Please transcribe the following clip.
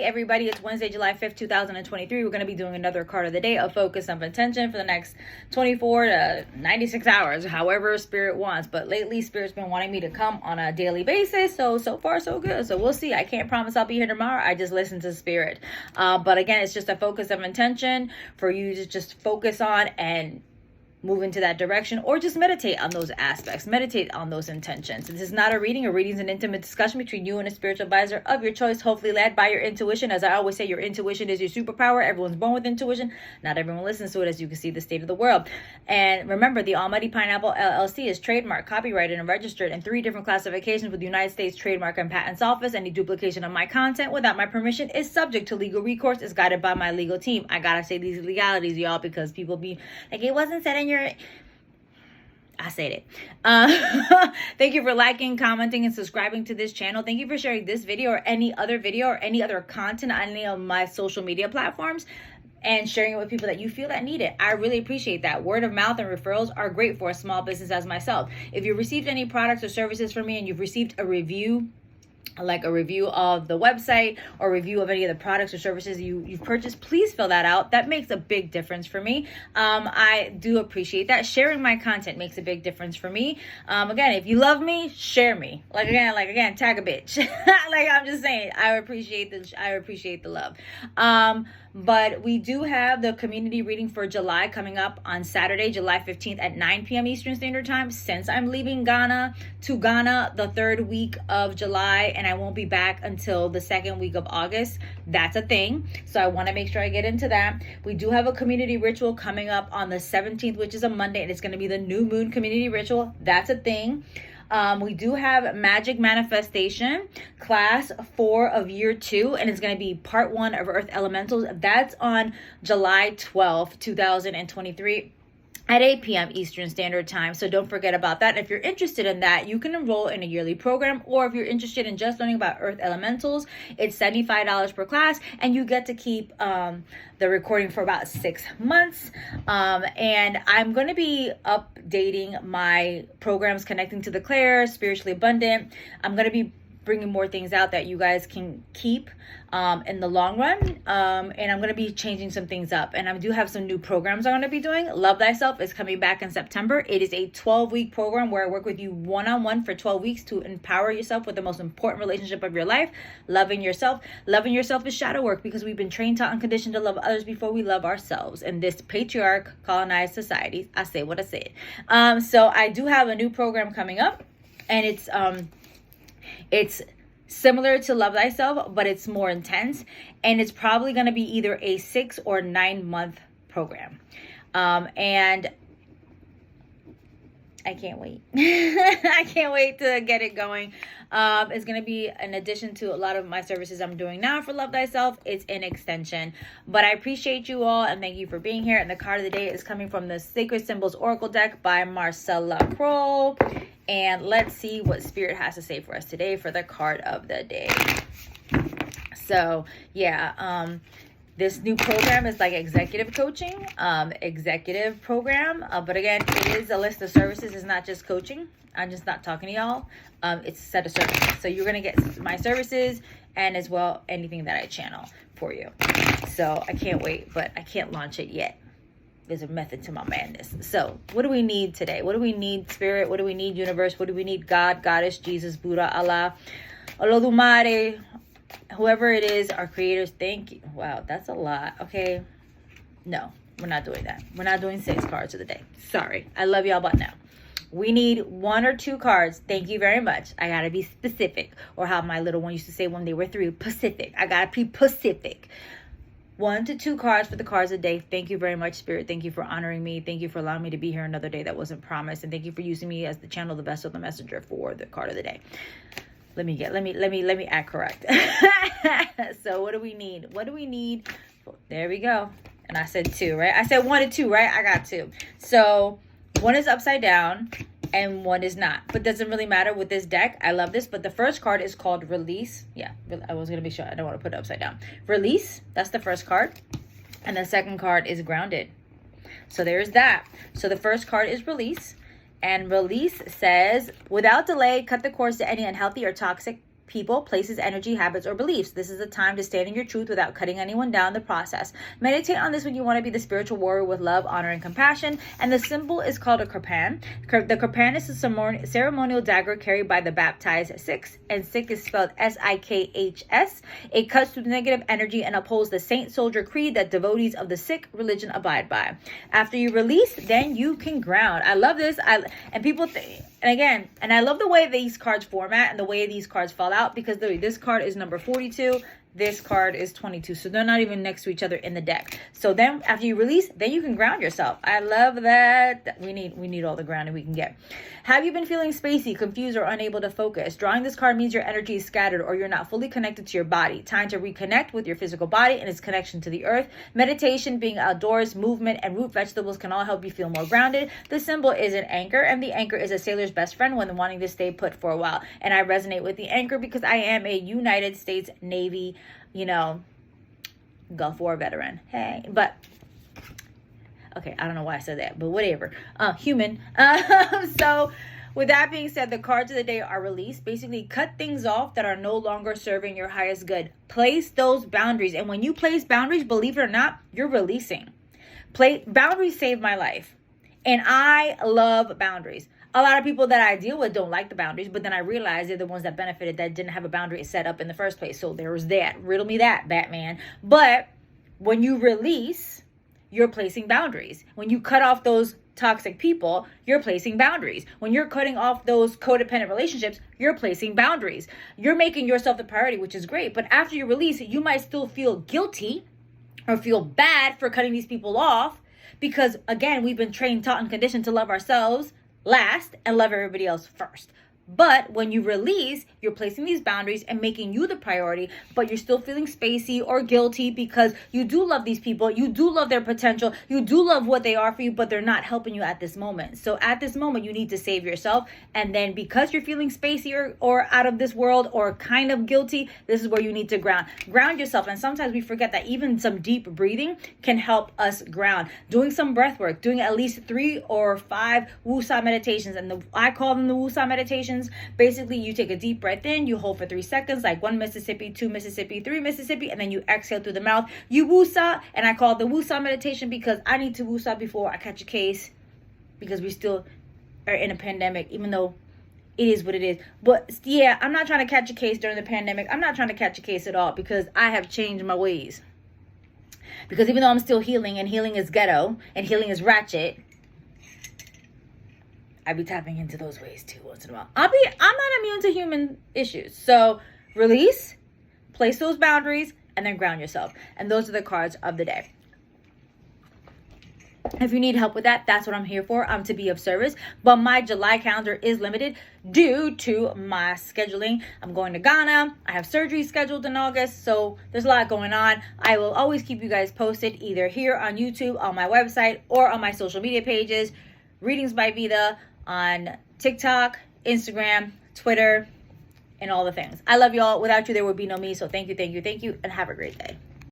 everybody. It's Wednesday, July 5th, 2023. We're going to be doing another card of the day, a focus of intention for the next 24 to 96 hours, however Spirit wants. But lately, Spirit's been wanting me to come on a daily basis. So far, so good. So we'll see. I can't promise I'll be here tomorrow. I just listen to Spirit. But again, it's just a focus of intention for you to just focus on and move into that direction, or just meditate on those aspects, meditate on those intentions. This is not a reading. A reading is an intimate discussion between you and a spiritual advisor of your choice, hopefully led by your intuition. As I always say, your intuition is your superpower. Everyone's born with intuition. Not everyone listens to it, as you can see the state of the world. And remember, the Almighty Pineapple LLC is trademarked, copyrighted, and registered in 3 different classifications with the United States Trademark and Patents Office. Any duplication of my content without my permission is subject to legal recourse. Is guided by my legal team. I gotta say these legalities, y'all, because people be like, it wasn't said in your... I said it. Thank you for liking, commenting, and subscribing to this channel. Thank you for sharing this video or any other content on any of my social media platforms and sharing it with people that you feel that need it. I really appreciate that. Word of mouth and referrals are great for a small business as myself. If you received any products or services from me and you've received a review, like a review of the website or review of any of the products or services you've purchased, please fill that out. That makes a big difference for me. I do appreciate that. Sharing my content makes a big difference for me. Again, if you love me, share me. Like again, tag a bitch. Like I'm just saying, I appreciate the love. But we do have the community reading for July coming up on Saturday, July 15th at 9 p.m. Eastern Standard Time. Since I'm leaving Ghana the 3rd week of July, and I won't be back until the 2nd week of August. That's a thing. So I want to make sure I get into that. We do have a community ritual coming up on the 17th, which is a Monday, and it's going to be the new moon community ritual. That's a thing. We do have Magic Manifestation, class 4 of year 2, and it's going to be part 1 of Earth Elementals. That's on July 12th, 2023. At 8 p.m. Eastern Standard Time. So don't forget about that. If you're interested in that, you can enroll in a yearly program, or if you're interested in just learning about Earth Elementals, it's $75 per class, and you get to keep the recording for about 6 months. And I'm going to be updating my programs connecting to the Claire, Spiritually Abundant. I'm going to be bringing more things out that you guys can keep in the long run, and I'm going to be changing some things up, and I do have some new programs I'm going to be doing. Love Thyself is coming back in September. It is a 12-week program where I work with you one-on-one for 12 weeks to empower yourself with the most important relationship of your life, loving yourself. Loving yourself is shadow work, because we've been trained, taught, and conditioned to love others before we love ourselves in this patriarch colonized society. I say what I said. So I do have a new program coming up, and it's similar to Love Thyself, but it's more intense, and it's probably going to be either a 6 or 9 month program. And I can't wait. I can't wait to get it going. It's going to be an addition to a lot of my services I'm doing now for Love Thyself. It's an extension. But I appreciate you all, and thank you for being here. And the card of the day is coming from the Sacred Symbols Oracle deck by Marcella Kroll. And let's see what Spirit has to say for us today for the card of the day. So, yeah, this new program is like executive coaching, executive program. But again, it is a list of services. It's not just coaching. I'm just not talking to y'all. It's a set of services. So you're going to get my services and as well anything that I channel for you. So I can't wait, but I can't launch it yet. There's a method to my madness. So what do we need today? What do we need, Spirit? What do we need, universe? What do we need, God, Goddess, Jesus, Buddha, Allah, Olodumare, whoever it is, our creators? Thank you. Wow, that's a lot. Okay. No, we're not doing that. We're not doing 6 cards of the day. Sorry. I love y'all, but no. We need 1 or 2 cards. Thank you very much. I gotta be specific. Or how my little one used to say when they were 3, Pacific. I gotta be Pacific. 1 to 2 cards for the cards of the day. Thank you very much, Spirit. Thank you for honoring me. Thank you for allowing me to be here another day that wasn't promised. And thank you for using me as the channel, the vessel, the messenger for the card of the day. Let me act correct. So what do we need? What do we need? There we go. And I said 2, right? I said 1 and 2, right? I got 2. So 1 is upside down and 1 is not, but doesn't really matter with this deck. I love this, but the first card is called Release. Yeah, I was gonna be sure. I don't want to put it upside down. Release, that's the first card, and the second card is Grounded. So there's that. So the first card is Release, and Release says, without delay, cut the cords to any unhealthy or toxic people, places, energy, habits, or beliefs. This is a time to stand in your truth without cutting anyone down in the process. Meditate on this when you want to be the spiritual warrior with love, honor, and compassion. And the symbol is called a kirpan. The kirpan is a ceremonial dagger carried by the baptized Sikhs, and Sikh is spelled Sikhs. It cuts through negative energy and upholds the saint soldier creed that devotees of the Sikh religion abide by. After you release, then you can ground. I love this. And people think, and I love the way these cards format and the way these cards fall out, because this card is number 42. This card is 22. So they're not even next to each other in the deck. So then after you release, then you can ground yourself. I love that. We need all the grounding we can get. Have you been feeling spacey, confused, or unable to focus? Drawing this card means your energy is scattered or you're not fully connected to your body. Time to reconnect with your physical body and its connection to the earth. Meditation, being outdoors, movement, and root vegetables can all help you feel more grounded. The symbol is an anchor, and the anchor is a sailor's best friend when wanting to stay put for a while. And I resonate with the anchor because I am a United States Navy, Gulf War veteran. Hey, but okay, I don't know why I said that, but whatever. Human. So with that being said, the cards of the day are released. Basically, cut things off that are no longer serving your highest good. Place those boundaries. And when you place boundaries, believe it or not, you're releasing. Boundaries saved my life. And I love boundaries. A lot of people that I deal with don't like the boundaries, but then I realize they're the ones that benefited that didn't have a boundary set up in the first place. So there was that. Riddle me that, Batman. But when you release, you're placing boundaries. When you cut off those toxic people, you're placing boundaries. When you're cutting off those codependent relationships, you're placing boundaries. You're making yourself the priority, which is great. But after you release, you might still feel guilty or feel bad for cutting these people off because, again, we've been trained, taught, and conditioned to love ourselves last and love everybody else first. But when you release, you're placing these boundaries and making you the priority, but you're still feeling spacey or guilty because you do love these people. You do love their potential. You do love what they are for you, but they're not helping you at this moment. So at this moment, you need to save yourself. And then because you're feeling spacey or out of this world or kind of guilty, this is where you need to ground yourself. And sometimes we forget that even some deep breathing can help us ground. Doing some breath work, doing at least 3 or 5 Wusa meditations. And I call them the Wusa meditations. Basically, you take a deep breath in, you hold for 3 seconds, like 1 Mississippi, 2 Mississippi, 3 Mississippi, and then you exhale through the mouth. You woosah, and I call it the woosah meditation because I need to woosah before I catch a case because we still are in a pandemic, even though it is what it is. But yeah, I'm not trying to catch a case during the pandemic. I'm not trying to catch a case at all because I have changed my ways. Because even though I'm still healing, and healing is ghetto, and healing is ratchet, I be tapping into those ways too once in a while. I'm not immune to human issues. So release, place those boundaries, and then ground yourself. And those are the cards of the day. If you need help with that, that's what I'm here for. I'm to be of service. But my July calendar is limited due to my scheduling. I'm going to Ghana. I have surgery scheduled in August. So there's a lot going on. I will always keep you guys posted either here on YouTube, on my website, or on my social media pages. Readings by Vida on TikTok, Instagram, Twitter, and all the things. I love y'all. Without you, there would be no me. So thank you, and have a great day.